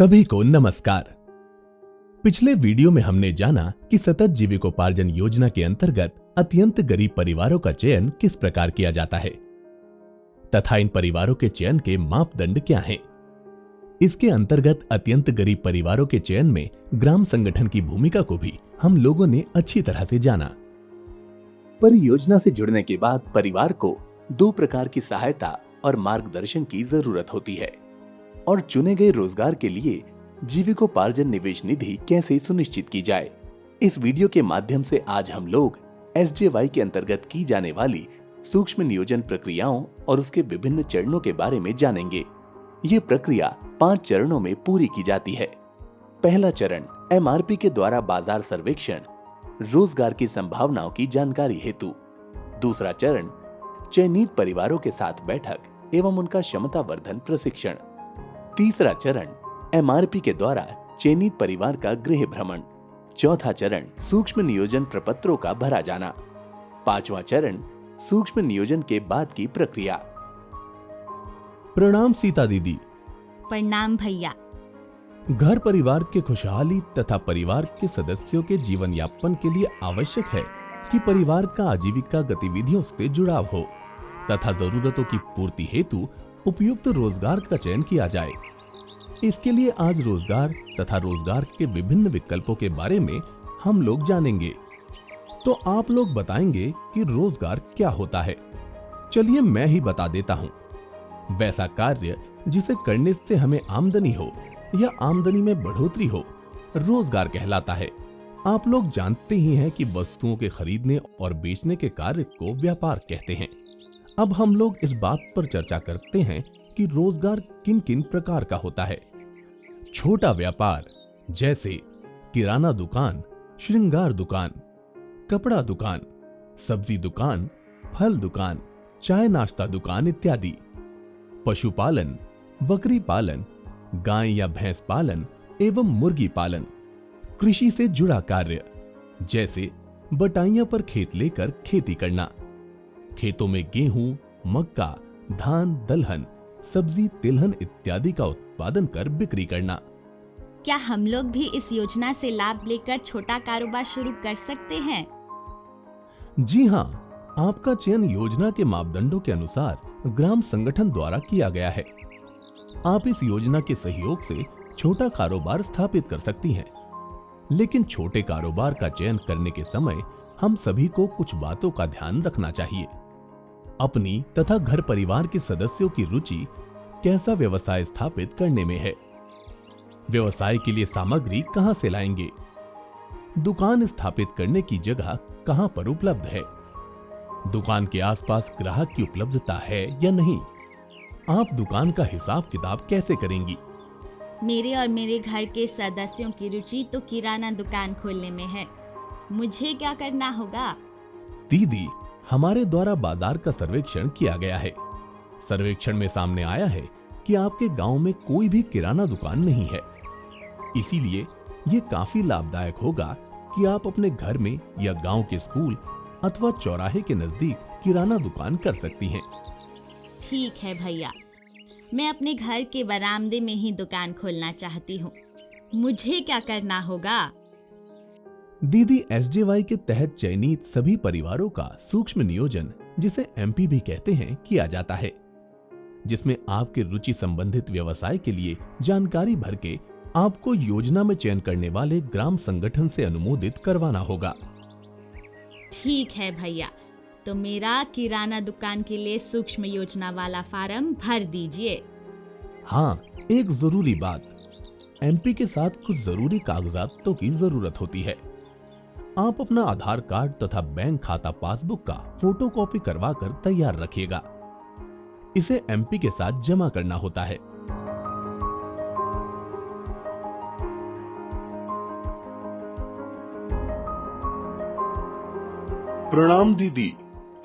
सभी को नमस्कार। पिछले वीडियो में हमने जाना कि सतत जीविकोपार्जन योजना के अंतर्गत अत्यंत गरीब परिवारों का चयन किस प्रकार किया जाता है तथा इन परिवारों के चयन के मापदंड क्या हैं। इसके अंतर्गत अत्यंत गरीब परिवारों के चयन में ग्राम संगठन की भूमिका को भी हम लोगों ने अच्छी तरह से जाना। परियोजना से जुड़ने के बाद परिवार को दो प्रकार की सहायता और मार्गदर्शन की जरूरत होती है और चुने गए रोजगार के लिए जीविकोपार्जन निवेश निधि कैसे सुनिश्चित की जाए। इस वीडियो के माध्यम से आज हम लोग एसजेवाई के अंतर्गत की जाने वाली सूक्ष्म नियोजन प्रक्रियाओं और उसके विभिन्न चरणों के बारे में जानेंगे। ये प्रक्रिया 5 चरणों में पूरी की जाती है। पहला चरण एमआरपी के द्वारा बाजार सर्वेक्षण, रोजगार की संभावनाओं की जानकारी हेतु। दूसरा चरण चयनित परिवारों के साथ बैठक एवं उनका क्षमता वर्धन प्रशिक्षण। तीसरा चरण एमआरपी के द्वारा चयनित परिवार का गृह भ्रमण। चौथा चरण सूक्ष्म नियोजन प्रपत्रों का भरा जाना। पांचवा चरण सूक्ष्म नियोजन के बाद की प्रक्रिया। प्रणाम सीता दीदी। प्रणाम भैया। घर परिवार के खुशहाली तथा परिवार के सदस्यों के जीवन यापन के लिए आवश्यक है कि परिवार का आजीविका गतिविधियों से जुड़ाव हो तथा जरूरतों की पूर्ति हेतु उपयुक्त रोजगार का चयन किया जाए। इसके लिए आज रोजगार तथा रोजगार के विभिन्न विकल्पों के बारे में हम लोग जानेंगे। तो आप लोग बताएंगे कि रोजगार क्या होता है। चलिए मैं ही बता देता हूँ। वैसा कार्य जिसे करने से हमें आमदनी हो या आमदनी में बढ़ोतरी हो, रोजगार कहलाता है। आप लोग जानते ही हैं कि वस्तुओं के खरीदने और बेचने के कार्य को व्यापार कहते हैं। अब हम लोग इस बात पर चर्चा करते हैं कि रोजगार किन किन प्रकार का होता है। छोटा व्यापार जैसे किराना दुकान, श्रृंगार दुकान, कपड़ा दुकान, सब्जी दुकान, फल दुकान, चाय नाश्ता दुकान इत्यादि। पशुपालन, बकरी पालन, गाय या भैंस पालन एवं मुर्गी पालन। कृषि से जुड़ा कार्य जैसे बटाइयां पर खेत लेकर खेती करना, खेतों में गेहूं, मक्का, धान, दलहन, सब्जी, तिलहन इत्यादि का उत्पादन कर बिक्री करना। क्या हम लोग भी इस योजना से लाभ लेकर छोटा कारोबार शुरू कर सकते हैं? जी हाँ, आपका चयन योजना के मापदंडों के अनुसार ग्राम संगठन द्वारा किया गया है। आप इस योजना के सहयोग से छोटा कारोबार स्थापित कर सकती हैं। लेकिन छोटे कारोबार का चयन करने के समय हम सभी को कुछ बातों का ध्यान रखना चाहिए। अपनी तथा घर परिवार के सदस्यों की रुचि कैसा व्यवसाय स्थापित करने में है, व्यवसाय के लिए सामग्री कहां से लाएंगे, दुकान स्थापित करने की जगह कहां पर उपलब्ध है, दुकान के आसपास ग्राहक की उपलब्धता है या नहीं, आप दुकान का हिसाब किताब कैसे करेंगी। मेरे और मेरे घर के सदस्यों की रुचि तो किराना दुकान खोलने में है। मुझे क्या करना होगा? दीदी, हमारे द्वारा बाजार का सर्वेक्षण किया गया है। सर्वेक्षण में सामने आया है कि आपके गांव में कोई भी किराना दुकान नहीं है। इसीलिए ये काफी लाभदायक होगा कि आप अपने घर में या गांव के स्कूल अथवा चौराहे के नजदीक किराना दुकान कर सकती हैं। ठीक है भैया, मैं अपने घर के बरामदे में ही दुकान खोलना चाहती हूँ। मुझे क्या करना होगा? दीदी, एसजेवाई के तहत चयनित सभी परिवारों का सूक्ष्म नियोजन, जिसे एमपी भी कहते हैं, किया जाता है, जिसमें आपके रुचि संबंधित व्यवसाय के लिए जानकारी भर के आपको योजना में चयन करने वाले ग्राम संगठन से अनुमोदित करवाना होगा। ठीक है भैया, तो मेरा किराना दुकान के लिए सूक्ष्म योजना वाला फार्म भर दीजिए। हाँ, एक जरूरी बात, एमपी के साथ कुछ जरूरी कागजातों की जरूरत होती है। आप अपना आधार कार्ड तथा बैंक खाता पासबुक का फोटोकॉपी करवा कर तैयार रखिएगा। इसे एमपी के साथ जमा करना होता है। प्रणाम दीदी।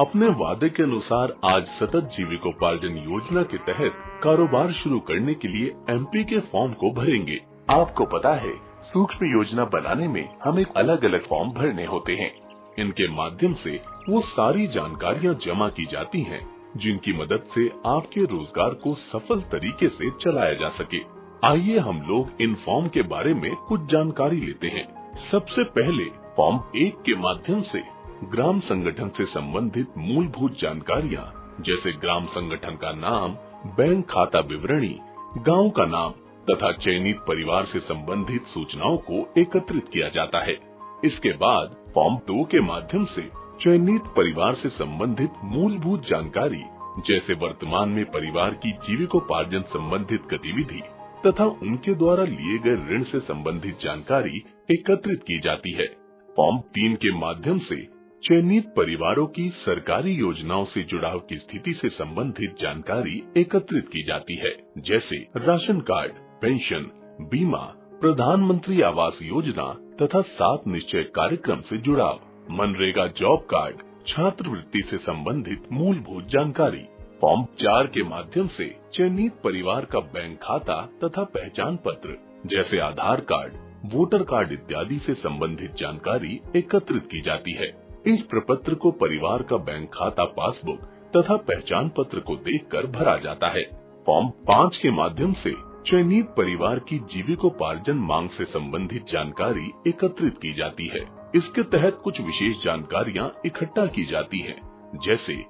अपने वादे के अनुसार आज सतत जीविकोपार्जन योजना के तहत कारोबार शुरू करने के लिए एमपी के फॉर्म को भरेंगे। आपको पता है, सूक्ष्म योजना बनाने में हमें अलग अलग फॉर्म भरने होते हैं। इनके माध्यम से वो सारी जानकारियां जमा की जाती हैं जिनकी मदद से आपके रोजगार को सफल तरीके से चलाया जा सके। आइए हम लोग इन फॉर्म के बारे में कुछ जानकारी लेते हैं। सबसे पहले फॉर्म 1 के माध्यम से ग्राम संगठन से संबंधित मूलभूत जानकारियाँ जैसे ग्राम संगठन का नाम, बैंक खाता विवरणी, गांव का नाम तथा चयनित परिवार से संबंधित सूचनाओं को एकत्रित किया जाता है। इसके बाद फॉर्म 2 के माध्यम से चयनित परिवार से संबंधित मूलभूत जानकारी जैसे वर्तमान में परिवार की जीविकोपार्जन संबंधित गतिविधि तथा उनके द्वारा लिए गए ऋण से संबंधित जानकारी एकत्रित की जाती है। फॉर्म 3 के माध्यम से चयनित परिवारों की सरकारी योजनाओं से जुड़ाव की स्थिति से संबंधित जानकारी एकत्रित की जाती है, जैसे राशन कार्ड, पेंशन, बीमा, प्रधानमंत्री आवास योजना तथा 7 निश्चय कार्यक्रम से जुड़ाव, मनरेगा जॉब कार्ड, छात्रवृत्ति से संबंधित मूलभूत जानकारी। फॉर्म 4 के माध्यम से चयनित परिवार का बैंक खाता तथा पहचान पत्र जैसे आधार कार्ड, वोटर कार्ड इत्यादि से संबंधित जानकारी एकत्रित की जाती है। इस प्रपत्र को परिवार का बैंक खाता पासबुक तथा पहचान पत्र को देखकर भरा जाता है। फॉर्म 5 के माध्यम से चयनित परिवार की जीविकोपार्जन मांग से संबंधित जानकारी एकत्रित की जाती है। इसके तहत कुछ विशेष जानकारियाँ इकट्ठा की जाती हैं, जैसे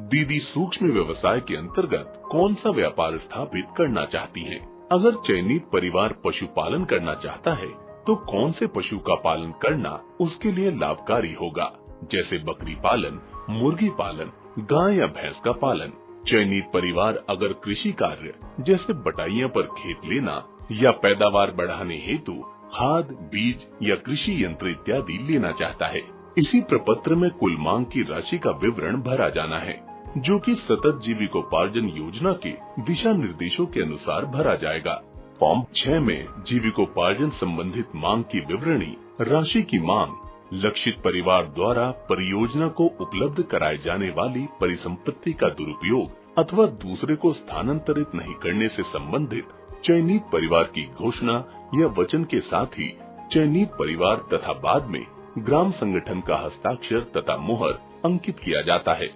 दीदी सूक्ष्म व्यवसाय के अंतर्गत कौन सा व्यापार स्थापित करना चाहती हैं। अगर चयनित परिवार पशुपालन करना चाहता है तो कौन से पशु का पालन करना उसके लिए लाभकारी होगा, जैसे बकरी पालन, मुर्गी पालन, गाय या भैंस का पालन। चयनित परिवार अगर कृषि कार्य जैसे बटाइयां पर खेत लेना या पैदावार बढ़ाने हेतु खाद, बीज या कृषि यंत्र इत्यादि लेना चाहता है। इसी प्रपत्र में कुल मांग की राशि का विवरण भरा जाना है, जो कि सतत जीविकोपार्जन योजना के दिशा निर्देशों के अनुसार भरा जाएगा। फॉर्म 6 में जीविकोपार्जन संबंधित मांग की विवरणी, राशि की मांग, लक्षित परिवार द्वारा परियोजना को उपलब्ध कराए जाने वाली परिसंपत्ति का दुरुपयोग अथवा दूसरे को स्थानांतरित नहीं करने से संबंधित चयनित परिवार की घोषणा या वचन के साथ ही चयनित परिवार तथा बाद में ग्राम संगठन का हस्ताक्षर तथा मुहर अंकित किया जाता है।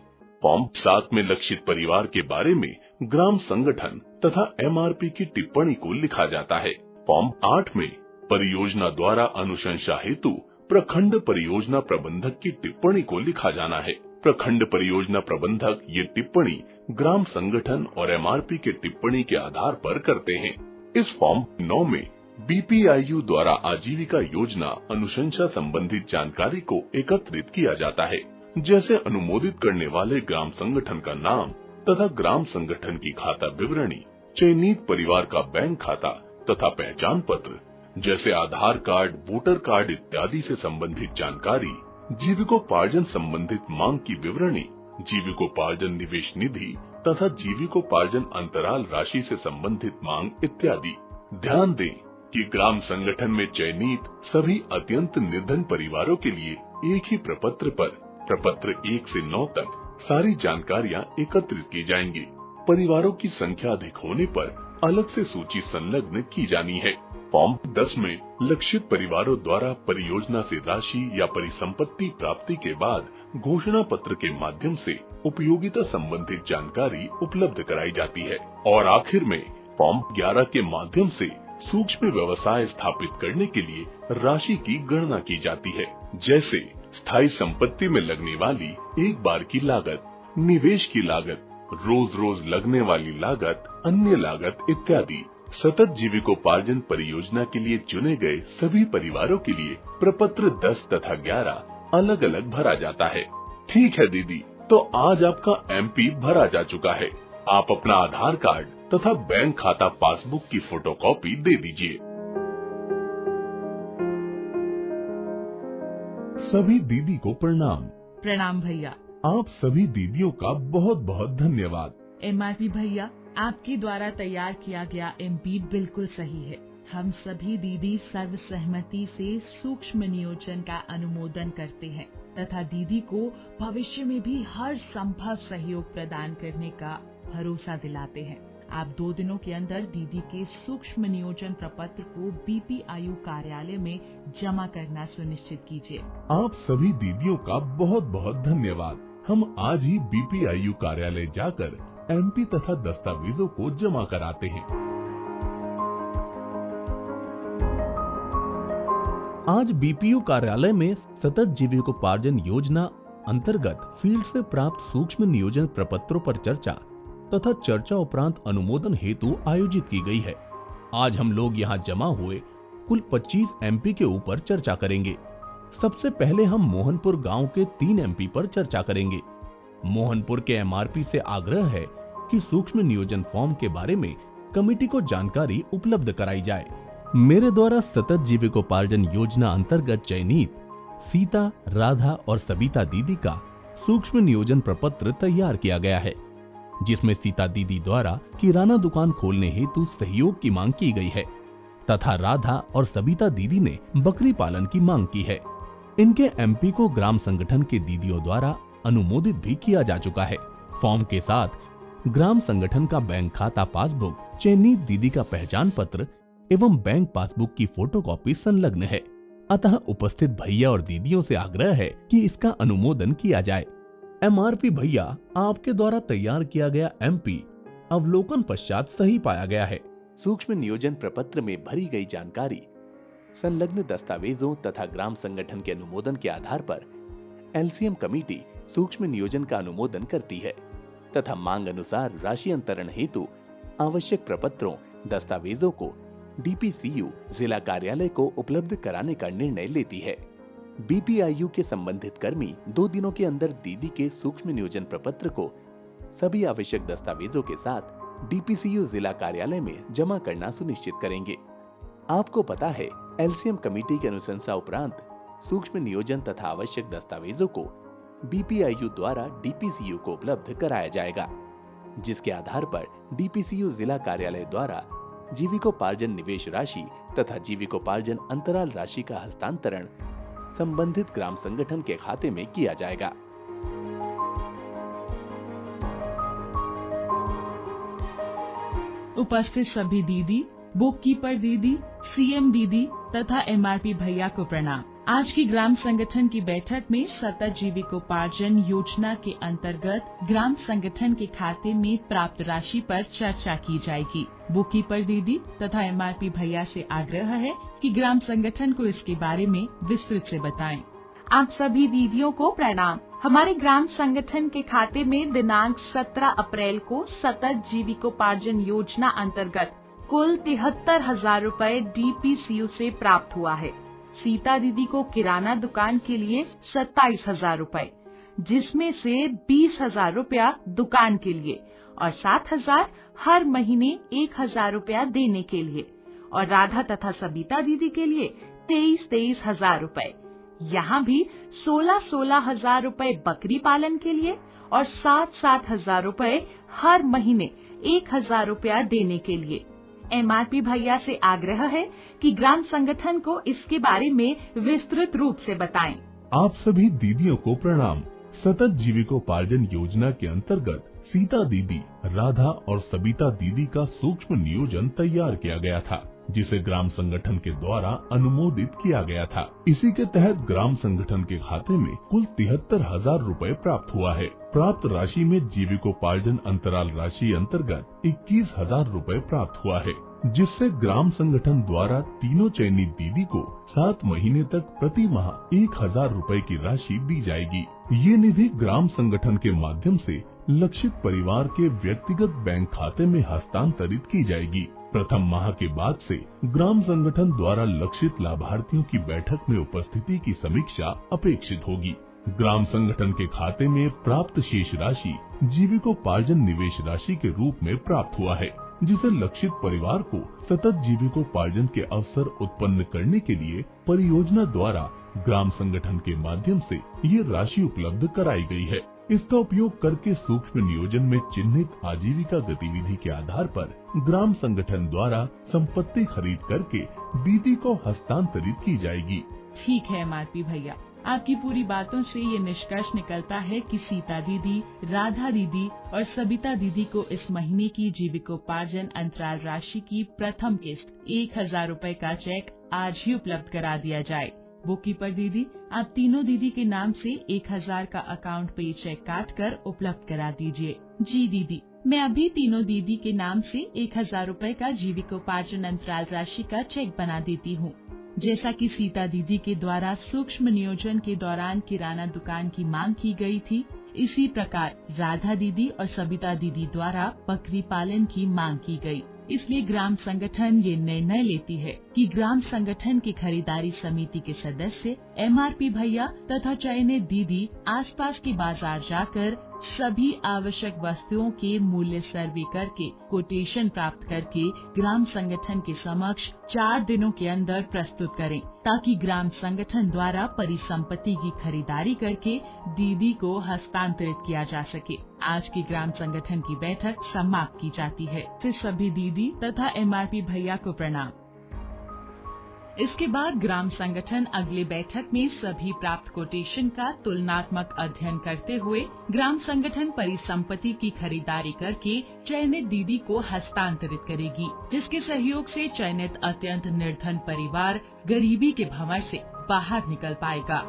फॉर्म 7 में लक्षित परिवार के बारे में ग्राम संगठन तथा MRP की टिप्पणी को लिखा जाता है। फॉर्म 8 में परियोजना द्वारा अनुशंसा हेतु प्रखंड परियोजना प्रबंधक की टिप्पणी को लिखा जाना है। प्रखंड परियोजना प्रबंधक ये टिप्पणी ग्राम संगठन और MRP के टिप्पणी के आधार पर करते हैं। इस फॉर्म 9 में BPIU द्वारा आजीविका योजना अनुशंसा संबंधित जानकारी को एकत्रित किया जाता है, जैसे अनुमोदित करने वाले ग्राम संगठन का नाम तथा ग्राम संगठन की खाता विवरणी, चयनित परिवार का बैंक खाता तथा पहचान पत्र जैसे आधार कार्ड, वोटर कार्ड इत्यादि से संबंधित जानकारी, जीविकोपार्जन संबंधित मांग की विवरणी, जीविकोपार्जन निवेश निधि तथा जीविकोपार्जन अंतराल राशि से संबंधित मांग इत्यादि। ध्यान दें कि ग्राम संगठन में चयनित सभी अत्यंत निर्धन परिवारों के लिए एक ही प्रपत्र पर प्रपत्र 1 से 9 तक सारी जानकारियाँ एकत्रित की जाएंगी। परिवारों की संख्या अधिक होने पर अलग से सूची संलग्न की जानी है। फॉर्म 10 में लक्षित परिवारों द्वारा परियोजना से राशि या परिसंपत्ति प्राप्ति के बाद घोषणा पत्र के माध्यम से उपयोगिता संबंधित जानकारी उपलब्ध कराई जाती है। और आखिर में फॉर्म 11 के माध्यम से सूक्ष्म व्यवसाय स्थापित करने के लिए राशि की गणना की जाती है, जैसे स्थायी संपत्ति में लगने वाली एक बार की लागत, निवेश की लागत, रोज रोज लगने वाली लागत, अन्य लागत इत्यादि। सतत जीविकोपार्जन परियोजना के लिए चुने गए सभी परिवारों के लिए प्रपत्र 10 तथा 11 अलग अलग भरा जाता है। ठीक है दीदी, तो आज आपका MP भरा जा चुका है। आप अपना आधार कार्ड तथा बैंक खाता पासबुक की फोटोकॉपी दे दीजिए। सभी दीदी को प्रणाम। प्रणाम भैया। आप सभी दीदियों का बहुत बहुत धन्यवाद। MRP भैया, आपके द्वारा तैयार किया गया MP बिल्कुल सही है। हम सभी दीदी सर्वसहमति से सूक्ष्म नियोजन का अनुमोदन करते हैं तथा दीदी को भविष्य में भी हर संभव सहयोग प्रदान करने का भरोसा दिलाते हैं। आप 2 दिनों के अंदर दीदी के सूक्ष्म नियोजन प्रपत्र को BPIU कार्यालय में जमा करना सुनिश्चित कीजिए। आप सभी दीदियों का बहुत बहुत धन्यवाद। हम आज ही BPIU कार्यालय जाकर MP तथा दस्तावेजों को जमा कराते हैं। आज बीपीओ कार्यालय में सतत जीविकोपार्जन योजना अंतर्गत फील्ड से प्राप्त सूक्ष्म नियोजन प्रपत्रों पर चर्चा तथा चर्चा उपरांत अनुमोदन हेतु आयोजित की गई है। आज हम लोग यहाँ जमा हुए कुल 25 एमपी के ऊपर चर्चा करेंगे। सबसे पहले हम मोहनपुर गांव के 3 एमपी पर चर्चा करेंगे। मोहनपुर के एमआरपी से आग्रह है कि सूक्ष्म नियोजन फॉर्म के बारे में कमेटी को जानकारी उपलब्ध कराई जाए। मेरे द्वारा सतत जीविकोपार्जन योजना अंतर्गत चयनित सीता, राधा और सबिता दीदी का सूक्ष्म नियोजन प्रपत्र तैयार किया गया है, जिसमें सीता दीदी द्वारा किराना दुकान खोलने हेतु सहयोग की मांग की गई है तथा राधा और सबिता दीदी ने बकरी पालन की मांग की है। इनके एमपी को ग्राम संगठन के दीदियों द्वारा अनुमोदित भी किया जा चुका है। फॉर्म के साथ ग्राम संगठन का बैंक खाता पासबुक, चयनित दीदी का पहचान पत्र एवं बैंक पासबुक की फोटोकॉपी संलग्न है। अतः उपस्थित भैया और दीदियों से आग्रह है कि इसका अनुमोदन किया जाए। एमआरपी भैया, आपके द्वारा तैयार किया गया एमपी अवलोकन पश्चात सही पाया गया है। सूक्ष्म नियोजन प्रपत्र में भरी गई जानकारी संलग्न दस्तावेजों तथा ग्राम संगठन के अनुमोदन के आधार पर एलसीएम कमेटी सूक्ष्म नियोजन का अनुमोदन करती है तथा मांग अनुसार राशि अंतरण हेतु आवश्यक प्रपत्रों, दस्तावेजों को डीपीसीयू जिला कार्यालय को उपलब्ध कराने का निर्णय लेती है। बीपीआईयू के संबंधित कर्मी 2 दिनों के अंदर दीदी के सूक्ष्म नियोजन प्रपत्र को सभी आवश्यक दस्तावेजों के साथ डीपीसीयू जिला कार्यालय में जमा करना सुनिश्चित करेंगे। आपको पता है, एलसीएम कमेटी की अनुशंसा उपरांत सूक्ष्म नियोजन तथा आवश्यक दस्तावेजों को बीपीआईयू द्वारा डीपीसीयू को उपलब्ध कराया जाएगा, जिसके आधार पर डीपीसीयू जिला कार्यालय द्वारा जीविकोपार्जन निवेश राशि तथा जीविकोपार्जन अंतराल राशि का हस्तांतरण संबंधित ग्राम संगठन के खाते में किया जाएगा। उपस्थित सभी दीदी, बुक कीपर दीदी, सीएम दीदी तथा एमआरपी भैया को प्रणाम। आज की ग्राम संगठन की बैठक में सतत जीविकोपार्जन योजना के अंतर्गत ग्राम संगठन के खाते में प्राप्त राशि पर चर्चा की जाएगी। बुक कीपर दीदी तथा एमआरपी भैया से आग्रह है कि ग्राम संगठन को इसके बारे में विस्तृत से बताएं। आप सभी दीदियों को प्रणाम। हमारे ग्राम संगठन के खाते में दिनांक 17 अप्रैल को सतत जीविकोपार्जन योजना अंतर्गत कुल 73,000 रूपए डीपीसीयू से प्राप्त हुआ है। सीता दीदी को किराना दुकान के लिए 27,000 रूपए, जिसमें से 20,000 रूपया दुकान के लिए और 7,000 हर महीने 1,000 रूपया देने के लिए, और राधा तथा सबिता दीदी के लिए 23,000 रूपए। यहाँ भी 16,000 रूपए बकरी पालन के लिए और 7,000 रूपए हर महीने 1,000 रूपया देने के लिए। एमआरपी भैया से आग्रह है कि ग्राम संगठन को इसके बारे में विस्तृत रूप से बताएं। आप सभी दीदियों को प्रणाम। सतत जीविकोपार्जन योजना के अंतर्गत सीता दीदी, राधा और सबिता दीदी का सूक्ष्म नियोजन तैयार किया गया था, जिसे ग्राम संगठन के द्वारा अनुमोदित किया गया था। इसी के तहत ग्राम संगठन के खाते में कुल 73,000 रूपए प्राप्त हुआ है। प्राप्त राशि में जीविकोपार्जन अंतराल राशि अंतर्गत 21,000 रूपए प्राप्त हुआ है, जिससे ग्राम संगठन द्वारा तीनों चयनित दीदी को 7 महीने तक प्रति माह 1,000 रूपए की राशि दी जाएगी। ये निधि ग्राम संगठन के माध्यम से लक्षित परिवार के व्यक्तिगत बैंक खाते में हस्तांतरित की जाएगी। प्रथम माह के बाद से ग्राम संगठन द्वारा लक्षित लाभार्थियों की बैठक में उपस्थिति की समीक्षा अपेक्षित होगी। ग्राम संगठन के खाते में प्राप्त शेष राशि जीविकोपार्जन निवेश राशि के रूप में प्राप्त हुआ है, जिसे लक्षित परिवार को सतत जीविकोपार्जन के अवसर उत्पन्न करने के लिए परियोजना द्वारा ग्राम संगठन के माध्यम से ये राशि उपलब्ध कराई गई है। इसका उपयोग करके सूक्ष्म नियोजन में चिन्हित आजीविका गतिविधि के आधार पर ग्राम संगठन द्वारा संपत्ति खरीद करके दीदी को हस्तांतरित की जाएगी। ठीक है एमआरपी भैया, आपकी पूरी बातों से ये निष्कर्ष निकलता है कि सीता दीदी, राधा दीदी और सबिता दीदी को इस महीने की जीविकोपार्जन अंतराल राशि की प्रथम किस्त 1,000 रूपए का चेक आज ही उपलब्ध करा दिया जाए। बुक कीपर दीदी, आप तीनों दीदी के नाम से 1,000 का अकाउंट पे चेक काट कर उपलब्ध करा दीजिए। जी दीदी, मैं अभी तीनों दीदी के नाम से 1,000 रूपए का जीविकोपार्जन अंतराल राशि का चेक बना देती हूँ। जैसा कि सीता दीदी के द्वारा सूक्ष्म नियोजन के दौरान किराना दुकान की मांग की गई थी, इसी प्रकार राधा दीदी और सबिता दीदी द्वारा बकरी पालन की मांग की गई। इसलिए ग्राम संगठन ये निर्णय लेती है कि ग्राम संगठन की खरीदारी समिति के सदस्य MRP भैया तथा चयनित दीदी आसपास के बाजार जाकर सभी आवश्यक वस्तुओं के मूल्य सर्वे करके कोटेशन प्राप्त करके ग्राम संगठन के समक्ष 4 दिनों के अंदर प्रस्तुत करें, ताकि ग्राम संगठन द्वारा परिसंपत्ति की खरीदारी करके दीदी को हस्तांतरित किया जा सके। आज की ग्राम संगठन की बैठक समाप्त की जाती है। फिर सभी दीदी तथा MRP भैया को प्रणाम। इसके बाद ग्राम संगठन अगले बैठक में सभी प्राप्त कोटेशन का तुलनात्मक अध्ययन करते हुए ग्राम संगठन परिसंपत्ति की खरीदारी करके चयनित दीदी को हस्तांतरित करेगी, जिसके सहयोग से चयनित अत्यंत निर्धन परिवार गरीबी के भंवर से बाहर निकल पाएगा।